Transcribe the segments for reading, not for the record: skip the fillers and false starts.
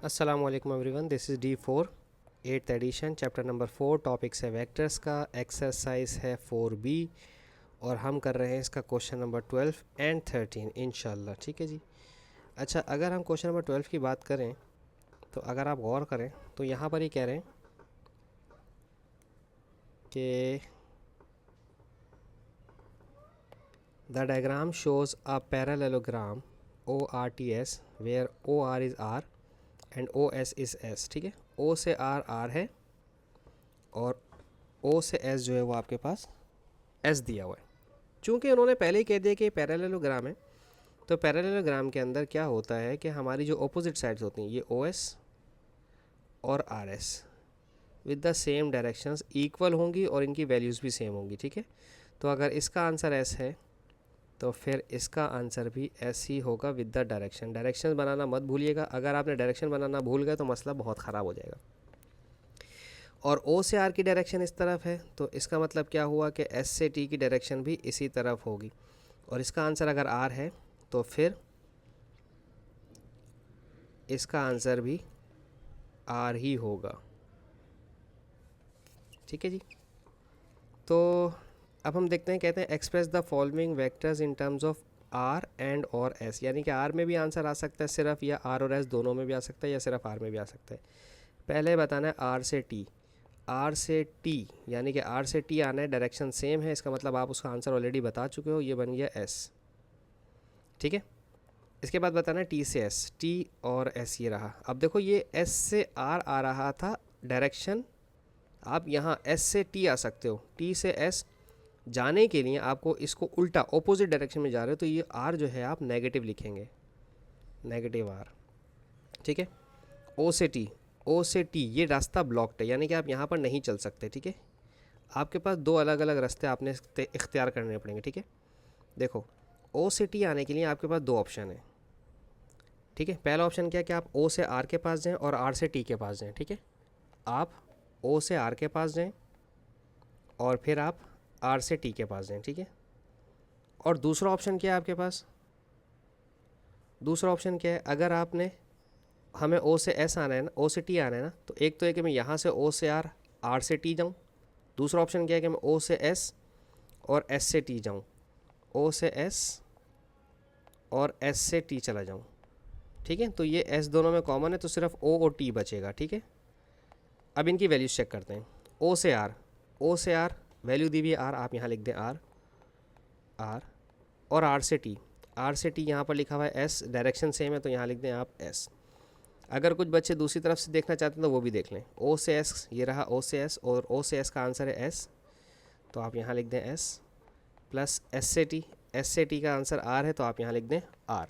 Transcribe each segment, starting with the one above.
अस्सलाम वालेकुम everyone, this is D4 8th edition, chapter number 4। Topics है वेक्टर्स का, एक्सरसाइज है 4B और हम कर रहे हैं इसका क्वेश्चन नंबर 12 एंड 13 इंशाल्लाह। ठीक है जी। अच्छा, अगर हम क्वेश्चन नंबर 12 की बात करें तो अगर आप गौर करें तो यहाँ पर ही कह रहे हैं कि the diagram shows a parallelogram ORTS where OR is R and OS is S। ठीक है, O से R है और O से S जो है वो आपके पास S दिया हुआ है। चूँकि उन्होंने पहले ही कह दिया कि पैरेललोग्राम है, तो पैरेललोग्राम के अंदर क्या होता है कि हमारी जो अपोजिट साइड्स होती हैं, ये OS और RS with the same directions equal होंगी और इनकी वैल्यूज़ भी सेम होंगी। ठीक है, तो अगर इसका आंसर S है तो फिर इसका आंसर भी S ही होगा विद द डायरेक्शन बनाना मत भूलिएगा। अगर आपने डायरेक्शन बनाना भूल गए तो मसला बहुत ख़राब हो जाएगा। और O से R की डायरेक्शन इस तरफ है, तो इसका मतलब क्या हुआ कि S से T की डायरेक्शन भी इसी तरफ होगी। और इसका आंसर अगर R है तो फिर इसका आंसर भी R ही होगा। ठीक है जी। तो अब हम देखते हैं, कहते हैं express the following vectors in terms of R and और S, यानी कि R में भी आंसर आ सकता है सिर्फ, या R और S दोनों में भी आ सकता है, या सिर्फ R में भी आ सकता है। पहले बताना है R से T, R से T यानी कि R से T आना है, डायरेक्शन सेम है, इसका मतलब आप उसका आंसर ऑलरेडी बता चुके हो, ये बन गया S। ठीक है, इसके बाद बताना है T से S, T और S ये रहा। अब देखो ये S से R आ रहा था डायरेक्शन, आप यहाँ S से T आ सकते हो, T से S जाने के लिए आपको इसको उल्टा ऑपोजिट डायरेक्शन में जा रहे हो, तो ये R जो है आप नेगेटिव लिखेंगे, नेगेटिव R। ठीक है, O से T ये रास्ता ब्लॉक्ड है, यानी कि आप यहाँ पर नहीं चल सकते। ठीक है, आपके पास दो अलग अलग रास्ते आपने इख्तियार करने पड़ेंगे। ठीक है, देखो O से T आने के लिए आपके पास दो ऑप्शन है। ठीक है, पहला ऑप्शन क्या है कि आप O से R के पास जाएं और R से T के पास जाएं। ठीक है, आप O से R के पास जाएं और फिर आप R से T के पास जाएं। ठीक है, और दूसरा ऑप्शन क्या है आपके पास, दूसरा ऑप्शन क्या है, अगर आपने हमें O से S आना है ना, O से T आना है ना, तो एक तो है कि मैं यहाँ से O से R, R से T जाऊँ। दूसरा ऑप्शन क्या है कि मैं O से S और S से T जाऊँ, O से S और S से T चला जाऊँ। ठीक है, तो ये S दोनों में कॉमन है, तो सिर्फ O और T बचेगा। ठीक है, अब इनकी वैल्यूज चेक करते हैं। O से R, O से R वैल्यू दी हुई है R, आप यहाँ लिख दें R, और R से T यहाँ पर लिखा हुआ है S, डायरेक्शन सेम है तो यहाँ लिख दें आप S। अगर कुछ बच्चे दूसरी तरफ से देखना चाहते हैं तो वो भी देख लें। O से S ये रहा, O से S, और O से S का आंसर है S, तो आप यहाँ लिख दें S, प्लस S से T का आंसर R है तो आप यहाँ लिख दें R।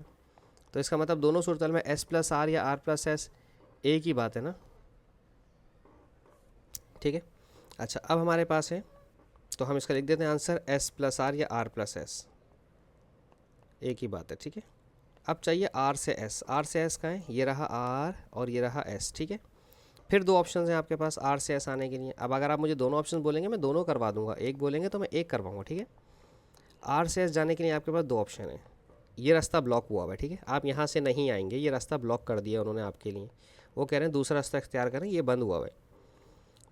तो इसका मतलब दोनों सूरत में S प्लस R या R प्लस S एक ही बात है ना। ठीक है, अच्छा अब हमारे पास है, तो हम इसका लिख देते हैं आंसर S प्लस R या R प्लस S, एक ही बात है। ठीक है, अब चाहिए R से S का है, ये रहा R और ये रहा S। ठीक है, फिर दो ऑप्शन हैं आपके पास R से S आने के लिए। अब अगर आप मुझे दोनों ऑप्शन बोलेंगे मैं दोनों करवा दूंगा, एक बोलेंगे तो मैं एक करवाऊंगा। ठीक है, R से S जाने के लिए आपके पास दो ऑप्शन है, ये रास्ता ब्लॉक हुआ हुआ है। ठीक है, आप यहाँ से नहीं आएंगे, ये रास्ता ब्लॉक कर दिया उन्होंने आपके लिए, वो कह रहे हैं दूसरा रास्ता इख्तियार करें, ये बंद हुआ हुआ है।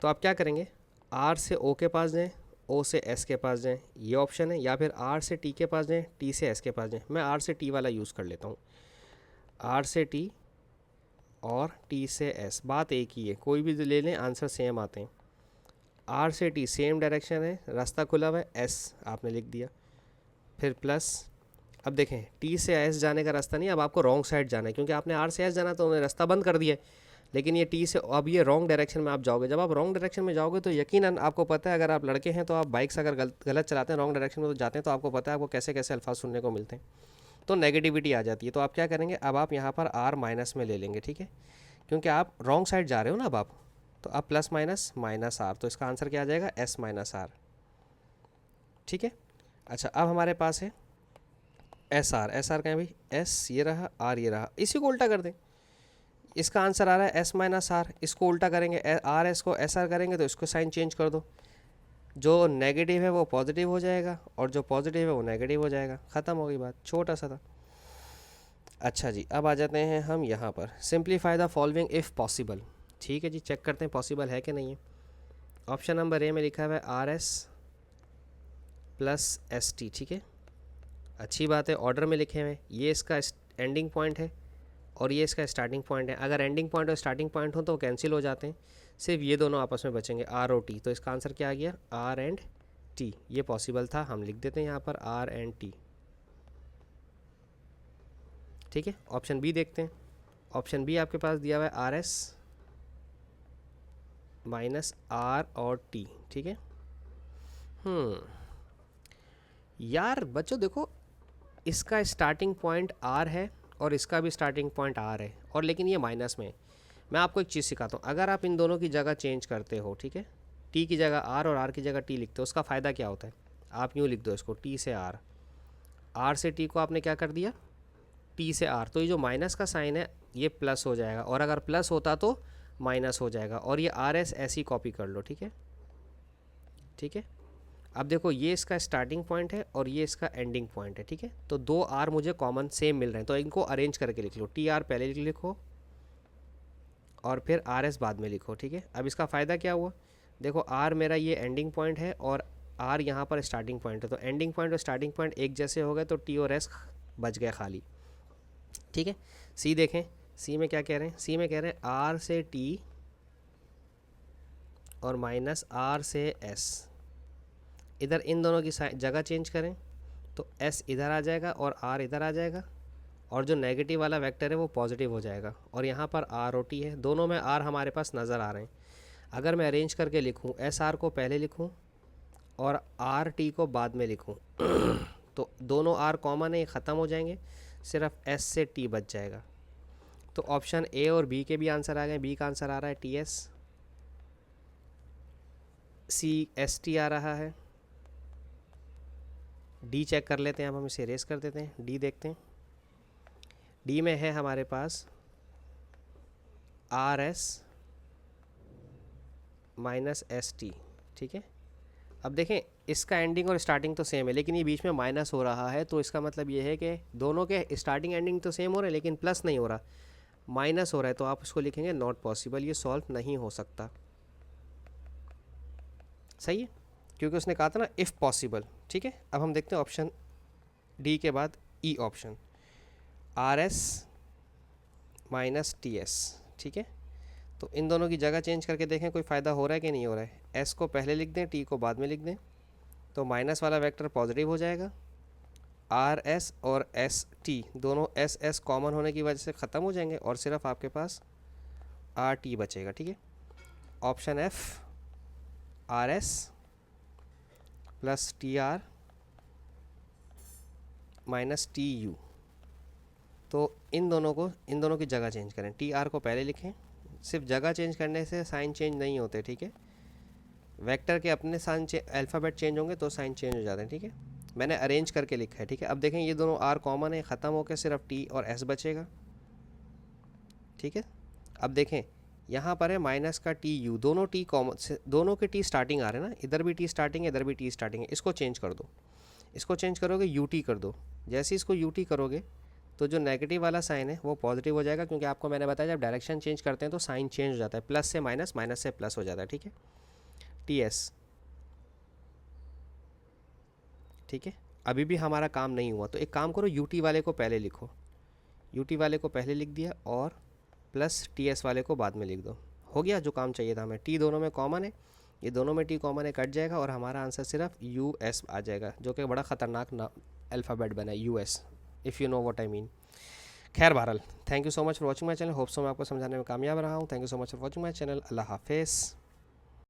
तो आप क्या करेंगे, R से O के पास जाएँ, O से S के पास जाएँ, ये ऑप्शन है, या फिर R से T के पास जाएँ, T से S के पास जाएँ। मैं R से T वाला यूज़ कर लेता हूँ, R से T और T से S, बात एक ही है, कोई भी ले लें आंसर सेम आते हैं। R से T सेम डायरेक्शन है, रास्ता खुला हुआ है, S आपने लिख दिया, फिर प्लस। अब देखें T से S जाने का रास्ता नहीं, अब आपको रॉन्ग साइड जाना है, क्योंकि आपने R से S जाना तो उन्होंने रास्ता बंद कर दिया है। लेकिन ये T से, अब ये रॉन्ग डायरेक्शन में आप जाओगे, जब आप रॉन्ग डायरेक्शन में जाओगे तो यकीनन आपको पता है, अगर आप लड़के हैं तो आप बाइक्स अगर गलत चलाते हैं, रॉन्ग डायरेक्शन में तो जाते हैं, तो आपको पता है आपको कैसे कैसे अल्फाज सुनने को मिलते हैं, तो नेगेटिविटी आ जाती है। तो आप क्या करेंगे, अब आप यहाँ पर R माइनस में ले लेंगे। ठीक है, क्योंकि आप रॉन्ग साइड जा रहे हो ना अब आप, तो अब प्लस माइनस माइनस R, तो इसका आंसर क्या आ जाएगा S माइनस R। ठीक है, अच्छा अब हमारे पास है एस आर कहें भाई, S ये रहा, R ये रहा, इसी को उल्टा कर दें, इसका आंसर आ रहा है S माइनस R, इसको उल्टा करेंगे, आर एस को SR करेंगे, तो इसको साइन चेंज कर दो, जो नेगेटिव है वो पॉजिटिव हो जाएगा और जो पॉजिटिव है वो नेगेटिव हो जाएगा, ख़त्म हो गई बात, छोटा सा था। अच्छा जी, अब आ जाते हैं हम यहाँ पर, simplify the following if possible. ठीक है जी, चेक करते हैं पॉसिबल है कि नहीं है। ऑप्शन नंबर ए में लिखा हुआ है R S plus S T. ठीक है, अच्छी बात है, ऑर्डर में लिखे हुए हैं। ये इसका एंडिंग पॉइंट है और ये इसका स्टार्टिंग पॉइंट है। अगर एंडिंग पॉइंट और स्टार्टिंग पॉइंट हो तो कैंसिल हो जाते हैं, सिर्फ ये दोनों आपस में बचेंगे, आर और टी। तो इसका आंसर क्या आ गया, आर एंड टी। ये पॉसिबल था, हम लिख देते हैं यहाँ पर आर एंड टी। ठीक है, ऑप्शन बी देखते हैं। ऑप्शन बी आपके पास दिया हुआ है आर एस माइनस आर और टी। ठीक है, यार बच्चों देखो, इसका स्टार्टिंग पॉइंट आर है और इसका भी स्टार्टिंग पॉइंट आर है, और लेकिन ये माइनस में है। मैं आपको एक चीज़ सिखाता हूँ, अगर आप इन दोनों की जगह चेंज करते हो, ठीक है, टी की जगह आर और आर की जगह टी लिखते हो, उसका फ़ायदा क्या होता है, आप यूँ लिख दो इसको, टी से आर, आर से टी को आपने क्या कर दिया, टी से आर। तो ये जो माइनस का साइन है ये प्लस हो जाएगा, और अगर प्लस होता तो माइनस हो जाएगा, और ये आर एस ऐसी कॉपी कर लो। ठीक है, ठीक है, अब देखो ये इसका स्टार्टिंग पॉइंट है और ये इसका एंडिंग पॉइंट है। ठीक है, तो दो आर मुझे कॉमन सेम मिल रहे हैं, तो इनको अरेंज करके लिख लो, टी आर पहले लिखो और फिर आर एस बाद में लिखो। ठीक है, अब इसका फ़ायदा क्या हुआ, देखो आर मेरा ये एंडिंग पॉइंट है और आर यहाँ पर स्टार्टिंग पॉइंट है, तो एंडिंग पॉइंट और स्टार्टिंग पॉइंट एक जैसे हो गए, तो टी और एस बच गए खाली। ठीक है, सी देखें, सी में क्या कह रहे हैं, सी में कह रहे हैं आर से टी और माइनस आर से एस। इधर इन दोनों की जगह चेंज करें तो एस इधर आ जाएगा और आर इधर आ जाएगा, और जो नेगेटिव वाला वेक्टर है वो पॉजिटिव हो जाएगा, और यहाँ पर आर और टी है, दोनों में आर हमारे पास नज़र आ रहे हैं। अगर मैं अरेंज करके लिखूँ, एस आर को पहले लिखूँ और आर टी को बाद में लिखूँ तो दोनों आर कॉमन है, ये ख़त्म हो जाएंगे, सिर्फ एस से टी बच जाएगा। तो ऑप्शन ए और बी के भी आंसर आ गए। बी का आंसर आ रहा है T S, C S T आ रहा है, डी चेक कर लेते हैं, अब हम इसे रेस कर देते हैं, डी देखते हैं। डी में है हमारे पास R S minus S T. ठीक है, अब देखें इसका एंडिंग और स्टार्टिंग तो सेम है, लेकिन ये बीच में माइनस हो रहा है, तो इसका मतलब ये है कि दोनों के स्टार्टिंग एंडिंग तो सेम हो रहे हैं, लेकिन प्लस नहीं हो रहा, माइनस हो रहा है, तो आप इसको लिखेंगे नॉट पॉसिबल, ये सॉल्व नहीं हो सकता। सही है, क्योंकि उसने कहा था ना इफ़ पॉसिबल। ठीक है, अब हम देखते हैं ऑप्शन डी के बाद E option, are S minus T S. ठीक है, तो इन दोनों की जगह चेंज करके देखें कोई फ़ायदा हो रहा है कि नहीं हो रहा है। एस को पहले लिख दें, टी को बाद में लिख दें, तो माइनस वाला वेक्टर पॉजिटिव हो जाएगा, आर एस और एस टी दोनों एस एस कॉमन होने की वजह से ख़त्म हो जाएंगे, और सिर्फ आपके पास आर टी बचेगा। ठीक है, option F R S plus T R minus T U. तो इन दोनों की जगह चेंज करें, टी आर को पहले लिखें, सिर्फ जगह चेंज करने से साइन चेंज नहीं होते। ठीक है, वेक्टर के अपने साइन अल्फ़ाबेट चेंज होंगे तो साइन चेंज हो जाते हैं। ठीक है, मैंने अरेंज करके लिखा है। ठीक है, अब देखें ये दोनों आर कॉमन है, ख़त्म होकर सिर्फ टी और एस बचेगा। ठीक है, अब देखें यहाँ पर है माइनस का टी यू, दोनों टी कॉमन से, दोनों के टी स्टार्टिंग आ रहे हैं ना, इधर भी टी स्टार्टिंग है, इधर भी टी स्टार्टिंग है, इसको चेंज कर दो, इसको चेंज करोगे यू टी कर दो। जैसे इसको यू टी करोगे तो जो नेगेटिव वाला साइन है वो पॉजिटिव हो जाएगा, क्योंकि आपको मैंने बताया जब डायरेक्शन चेंज करते हैं तो साइन चेंज हो जाता है, प्लस से माइनस, माइनस से प्लस हो जाता है। ठीक है, टी एस। ठीक है, अभी भी हमारा काम नहीं हुआ, तो एक काम करो, यू टी वाले को पहले लिखो, यू टी वाले को पहले लिख दिया और प्लस टी एस वाले को बाद में लिख दो, हो गया जो काम चाहिए था हमें। टी दोनों में कॉमन है, ये दोनों में टी कॉमन है, कट जाएगा, और हमारा आंसर सिर्फ यू एस आ जाएगा, जो कि बड़ा ख़तरनाक अल्फ़ाबेट बना है, U S, if you know what I mean. खैर बहरहाल, thank you so much for watching my channel, hope so मैं आपको समझाने में कामयाब रहा हूँ। Thank you so much for watching my channel, अल्लाह हाफिज़।